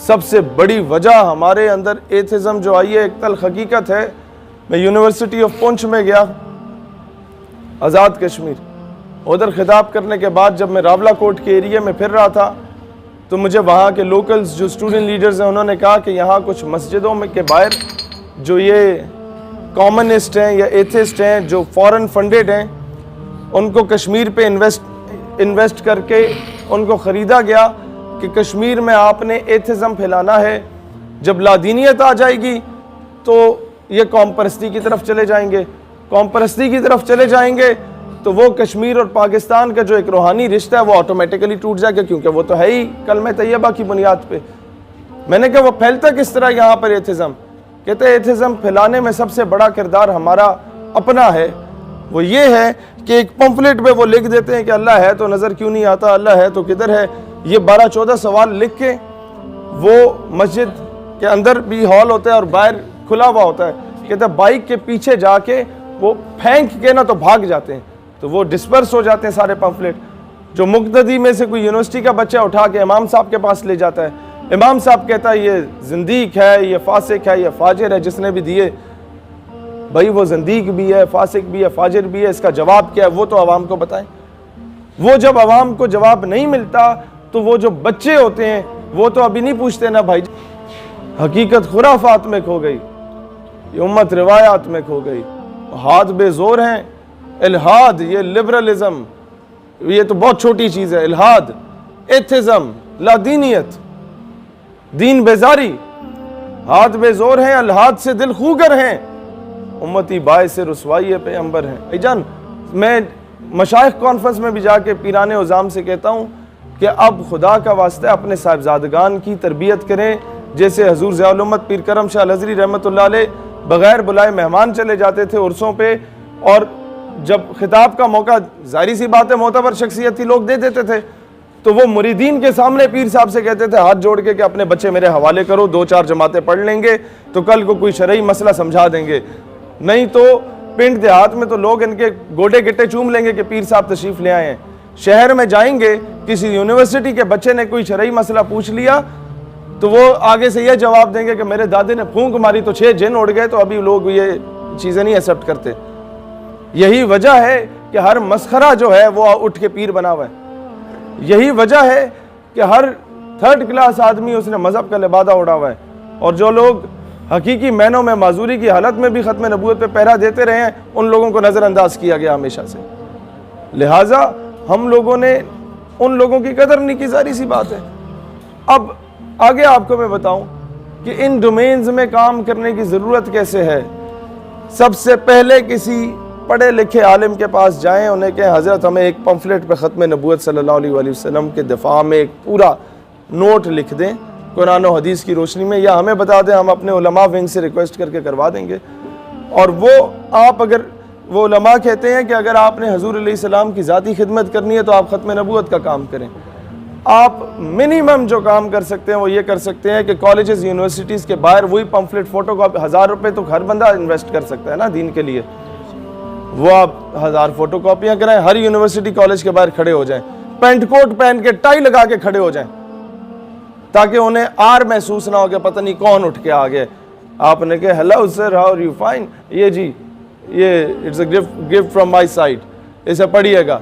سب سے بڑی وجہ ہمارے اندر ایتھزم جو آئی ہے، ایک تلخ حقیقت ہے. میں یونیورسٹی آف پونچھ میں گیا، آزاد کشمیر. ادھر خطاب کرنے کے بعد جب میں راولہ کوٹ کے ایریے میں پھر رہا تھا تو مجھے وہاں کے لوکلز جو اسٹوڈنٹ لیڈرز ہیں انہوں نے کہا کہ یہاں کچھ مسجدوں میں کے باہر جو یہ کامنسٹ ہیں یا ایتھسٹ ہیں جو فورن فنڈڈ ہیں، ان کو کشمیر پہ انویسٹ کر کے ان کو خریدا گیا کہ کشمیر میں آپ نے ایتھزم پھیلانا ہے. جب لادینیت آ جائے گی تو یہ قوم پرستی کی طرف چلے جائیں گے، قوم پرستی کی طرف چلے جائیں گے تو وہ کشمیر اور پاکستان کا جو ایک روحانی رشتہ ہے وہ آٹومیٹیکلی ٹوٹ جائے گا، کیونکہ وہ تو ہے ہی کلمہ طیبہ کی بنیاد پہ. میں نے کہا وہ پھیلتا کس طرح یہاں پر ایتھزم؟ کہتے ہیں ایتھزم پھیلانے میں سب سے بڑا کردار ہمارا اپنا ہے. وہ یہ ہے کہ ایک پمفلٹ پہ وہ لکھ دیتے ہیں کہ اللہ ہے تو نظر کیوں نہیں آتا، اللہ ہے تو کدھر ہے. یہ 12-14 سوال لکھ کے وہ مسجد کے اندر بھی ہال ہوتا ہے اور باہر کھلا ہوا ہوتا ہے. کہتے ہیں بائک کے پیچھے جا کے وہ پھینک کے نا تو بھاگ جاتے ہیں، تو وہ ڈسپرس ہو جاتے ہیں سارے پمفلٹ. جو مقتدی میں سے کوئی یونیورسٹی کا بچہ اٹھا کے امام صاحب کے پاس لے جاتا ہے، امام صاحب کہتا ہے یہ زندیق ہے، یہ فاسق ہے، یہ فاجر ہے جس نے بھی دیے. بھائی وہ زندیق بھی ہے، فاسق بھی ہے، فاجر بھی ہے، اس کا جواب کیا ہے وہ تو عوام کو بتائیں. وہ جب عوام کو جواب نہیں ملتا تو وہ جو بچے ہوتے ہیں وہ تو ابھی نہیں پوچھتے نا بھائی. حقیقت خرافات میں کھو گئی، یہ امت روایات میں کھو گئی، ہاتھ بے زور ہیں. الہاد، یہ لبرلزم، یہ تو بہت چھوٹی چیز ہے. الہاد، ایتھزم، لادینیت، دین بیزاری، ہاتھ بے زور ہیں، الہاد سے دل خوگر ہیں، امتی باعث رسوائی پیغمبر ہیں. بھائی جان، میں مشائخ کانفرنس میں بھی جا کے پیران عظام سے کہتا ہوں کہ اب خدا کا واسطہ اپنے صاحبزادگان کی تربیت کریں. جیسے حضور ضیاء الامت پیر کرم شاہ الازہری رحمۃ اللہ علیہ بغیر بلائے مہمان چلے جاتے تھے عرسوں پہ، اور جب خطاب کا موقع، ظاہری سی بات ہے معتبر شخصیت تھی، لوگ دے دیتے تھے، تو وہ مریدین کے سامنے پیر صاحب سے کہتے تھے ہاتھ جوڑ کے کہ اپنے بچے میرے حوالے کرو، 2-4 جماعتیں پڑھ لیں گے تو کل کو کوئی شرعی مسئلہ سمجھا دیں گے، نہیں تو پنڈ دیہات میں تو لوگ ان کے گوڈے گٹے چوم لیں گے کہ پیر صاحب تشریف لے آئے ہیں. شہر میں جائیں گے، کسی یونیورسٹی کے بچے نے کوئی شرعی مسئلہ پوچھ لیا تو وہ آگے سے یہ جواب دیں گے کہ میرے دادے نے پھونک ماری تو 6 جن اڑ گئے. تو ابھی لوگ یہ چیزیں نہیں ایکسیپٹ کرتے. یہی وجہ ہے کہ ہر مسخرہ جو ہے وہ اٹھ کے پیر بنا ہوا ہے. یہی وجہ ہے کہ ہر 3rd کلاس آدمی اس نے مذہب کا لبادہ اڑا ہوا ہے. اور جو لوگ حقیقی معنوں میں معذوری کی حالت میں بھی ختم نبوت پہ پہرا دیتے رہے ہیں، ان لوگوں کو نظر انداز کیا گیا ہمیشہ سے. لہٰذا ہم لوگوں نے ان لوگوں کی قدر نہیں کی، ظاہری سی بات ہے. اب آگے آپ کو میں بتاؤں کہ ان ڈومینز میں کام کرنے کی ضرورت کیسے ہے. سب سے پہلے کسی پڑھے لکھے عالم کے پاس جائیں، انہیں کہیں حضرت ہمیں ایک پمفلٹ پہ ختم نبوت صلی اللہ علیہ وآلہ وسلم کے دفاع میں ایک پورا نوٹ لکھ دیں قرآن و حدیث کی روشنی میں، یا ہمیں بتا دیں، ہم اپنے علماء ونگ سے ریکویسٹ کر کے کروا دیں گے. اور وہ آپ اگر وہ علماء کہتے ہیں کہ اگر آپ نے حضور علیہ السلام کی ذاتی خدمت کرنی ہے تو آپ ختم نبوت کا کام کریں. آپ منیمم جو کام کر سکتے ہیں وہ یہ کر سکتے ہیں کہ کالجز یونیورسٹیز کے باہر وہی پمفلٹ فوٹو کاپی 1000 روپے تو ہر بندہ انویسٹ کر سکتا ہے نا دین کے لیے، وہ آپ 1000 فوٹو کاپیاں کرائیں، ہر یونیورسٹی کالج کے باہر کھڑے ہو جائیں، پینٹ کوٹ پہن کے ٹائی لگا کے کھڑے ہو جائیں تاکہ انہیں آر محسوس نہ ہو کہ پتہ نہیں کون اٹھ کے آ گئے. آپ نے کہا hello sir, how are you, fine, یہ جی یہ it's a gift from my side, اسے پڑھیے گا.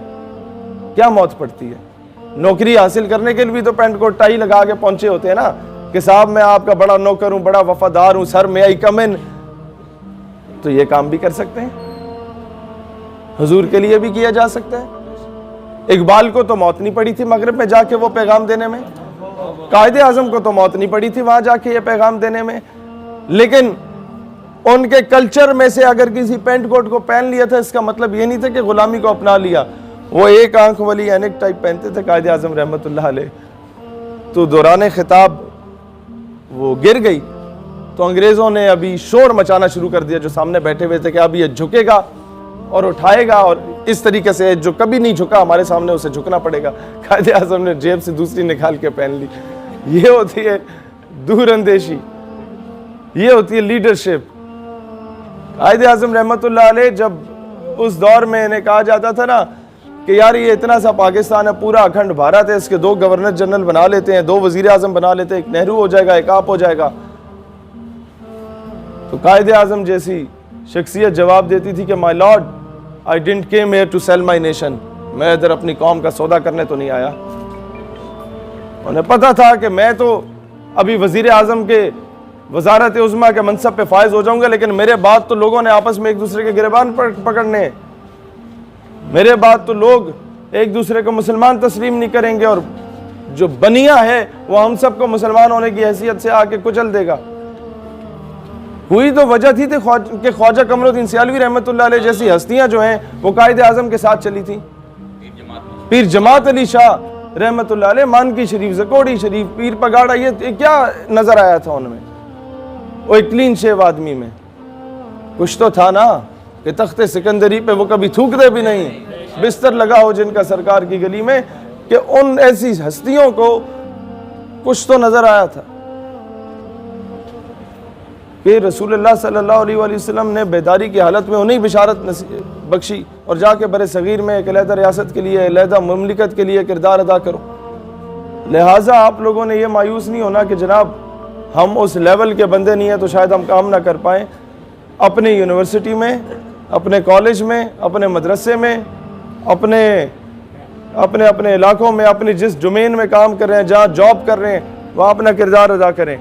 کیا موت پڑتی ہے؟ نوکری حاصل کرنے کے لیے بھی تو پینٹ کوٹ ٹائی لگا کے پہنچے ہوتے ہیں نا کہ صاحب میں آپ کا بڑا نوکر ہوں، بڑا وفادار ہوں، سر میں آئی کم ان. تو یہ کام بھی کر سکتے ہیں، حضور کے لیے بھی کیا جا سکتا ہے. اقبال کو تو موت نہیں پڑی تھی مغرب میں جا کے وہ پیغام دینے میں، قائد اعظم کو تو موت نہیں پڑی تھی وہاں جا کے یہ پیغام دینے میں، لیکن ان کے کلچر میں سے اگر کسی پینٹ کوٹ کو پہن لیا تھا اس کا مطلب یہ نہیں تھا کہ غلامی کو اپنا لیا. وہ ایک آنکھ والی اینک ٹائپ پہنتے تھے قائد اعظم رحمۃ اللہ علیہ. تو دوران خطاب وہ گر گئی تو انگریزوں نے ابھی شور مچانا شروع کر دیا جو سامنے بیٹھے ہوئے تھے کہ اب یہ جھکے گا اور اٹھائے گا، اور اس طریقے سے جو کبھی نہیں جھکا ہمارے سامنے اسے جھکنا پڑے گا. قائد اعظم نے جیب سے دوسری نکال کے پہن لی. یہ ہوتی ہے دور اندیشی، یہ ہوتی ہے لیڈرشپ. قائد اعظم رحمۃ اللہ علیہ جب اس دور میں انہیں کہا جاتا تھا نا کہ کہ یار یہ اتنا سا پاکستان ہے، پورا اکھنڈ بھارت ہے، اس کے 2 گورنر جنرل بنا لیتے ہیں، 2 وزیر اعظم بنا لیتے ہیں، ایک نہرو ہو جائے گا، ایک آپ ہو جائے گا. تو قائد اعظم جیسی شخصیت جواب دیتی تھی کہ my lord I didn't came here to sell my nation, میں ادھر اپنی قوم کا سودا کرنے تو نہیں آیا. انہیں پتا تھا کہ میں تو ابھی وزیر اعظم کے وزارت عظمیٰ کے منصب پہ فائز ہو جاؤں گا، لیکن میرے بعد تو لوگوں نے آپس میں ایک دوسرے کے گریبان پکڑنے، میرے بعد تو لوگ ایک دوسرے کو مسلمان تسلیم نہیں کریں گے، اور جو بنیا ہے وہ ہم سب کو مسلمان ہونے کی حیثیت سے آ کے کچل دے گا. ہوئی تو وجہ تھی کہ خواجہ قمر الدین سیالوی رحمۃ اللہ علیہ جیسی ہستیاں جو ہیں وہ قائد اعظم کے ساتھ چلی تھیں. پیر جماعت علی شاہ رحمۃ اللہ علیہ، مانکی شریف، زکوڑی شریف، پیر پگاڑا، یہ کیا نظر آیا تھا ان میں؟ وہ ایک کلین شیو آدمی میں کچھ تو تھا نا کہ تخت سکندری پہ وہ کبھی تھوکتے بھی نہیں، بستر لگا ہو جن کا سرکار کی گلی میں، کہ ان ایسی ہستیوں کو کچھ تو نظر آیا تھا کہ رسول اللہ صلی اللہ علیہ وآلہ وسلم نے بیداری کی حالت میں انہیں بشارت بخشی، اور جا کے بر صغیر میں ایک علیحدہ ریاست کے لیے، علیحدہ مملکت کے لیے کردار ادا کرو. لہٰذا آپ لوگوں نے یہ مایوس نہیں ہونا کہ جناب ہم اس لیول کے بندے نہیں ہیں تو شاید ہم کام نہ کر پائیں. اپنے یونیورسٹی میں، اپنے کالج میں، اپنے مدرسے میں، اپنے علاقوں میں، اپنی جس ڈومین میں کام کر رہے ہیں، جہاں جاب کر رہے ہیں، وہاں اپنا کردار ادا کریں.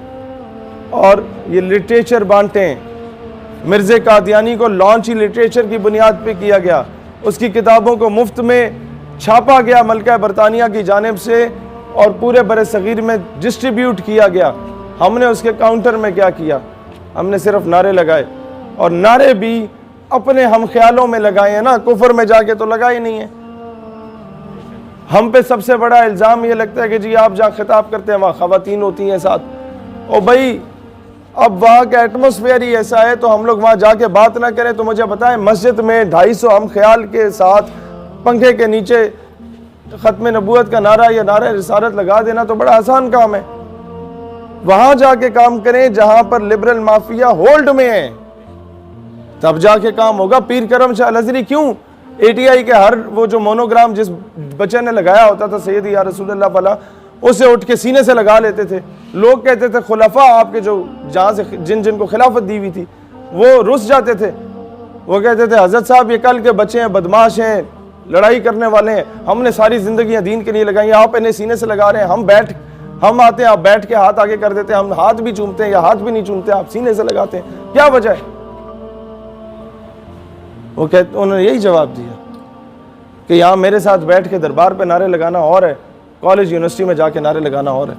اور یہ لٹریچر بانٹیں. مرزا قادیانی کو لانچ ہی لٹریچر کی بنیاد پہ کیا گیا، اس کی کتابوں کو مفت میں چھاپا گیا ملکہ برطانیہ کی جانب سے اور پورے بر صغیر میں ڈسٹریبیوٹ کیا گیا. ہم نے اس کے کاؤنٹر میں کیا کیا؟ ہم نے صرف نعرے لگائے، اور نعرے بھی اپنے ہم خیالوں میں لگائے ہیں نا، کفر میں جا کے تو لگائے نہیں ہیں. ہم پہ سب سے بڑا الزام یہ لگتا ہے کہ جی آپ جہاں خطاب کرتے ہیں وہاں خواتین ہوتی ہیں ساتھ. او بھائی اب وہاں کا ایٹماسفیئر ہی ایسا ہے تو ہم لوگ وہاں جا کے بات نہ کریں تو مجھے بتائیں، مسجد میں 250 ہم خیال کے ساتھ پنکھے کے نیچے ختم نبوت کا نعرہ یا نعرہ رسالت لگا دینا تو بڑا آسان کام ہے. وہاں جا کے کام کریں جہاں پر لبرل مافیا ہولڈ میں ہے، تب جا کے کام ہوگا. پیر کرم شاہ الازہری کیوں ATI کے ہر وہ جو مونوگرام جس بچے نے لگایا ہوتا تھا سیدی یا رسول اللہ والا، اسے اٹھ کے سینے سے لگا لیتے تھے. لوگ کہتے تھے خلفاء آپ کے جو جہاں سے جن کو خلافت دی ہوئی تھی وہ رس جاتے تھے. وہ کہتے تھے حضرت صاحب یہ کل کے بچے ہیں، بدماش ہیں، لڑائی کرنے والے ہیں، ہم نے ساری زندگیاں دین کے لیے لگائی ہیں، آپ انہیں سینے سے لگا رہے ہیں. ہم آتے ہیں، آپ بیٹھ کے ہاتھ آگے کر دیتے ہیں، ہم ہاتھ بھی چومتے ہیں یا ہاتھ بھی نہیں چومتے، آپ سینے سے لگاتے ہیں، کیا وجہ ہے؟ انہوں نے یہی جواب دیا کہ یہاں میرے ساتھ بیٹھ کے دربار پہ نعرے لگانا اور ہے، کالج یونیورسٹی میں جا کے نعرے لگانا اور ہے.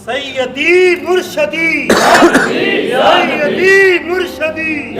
سیدی مرشدی سیدی مرشدی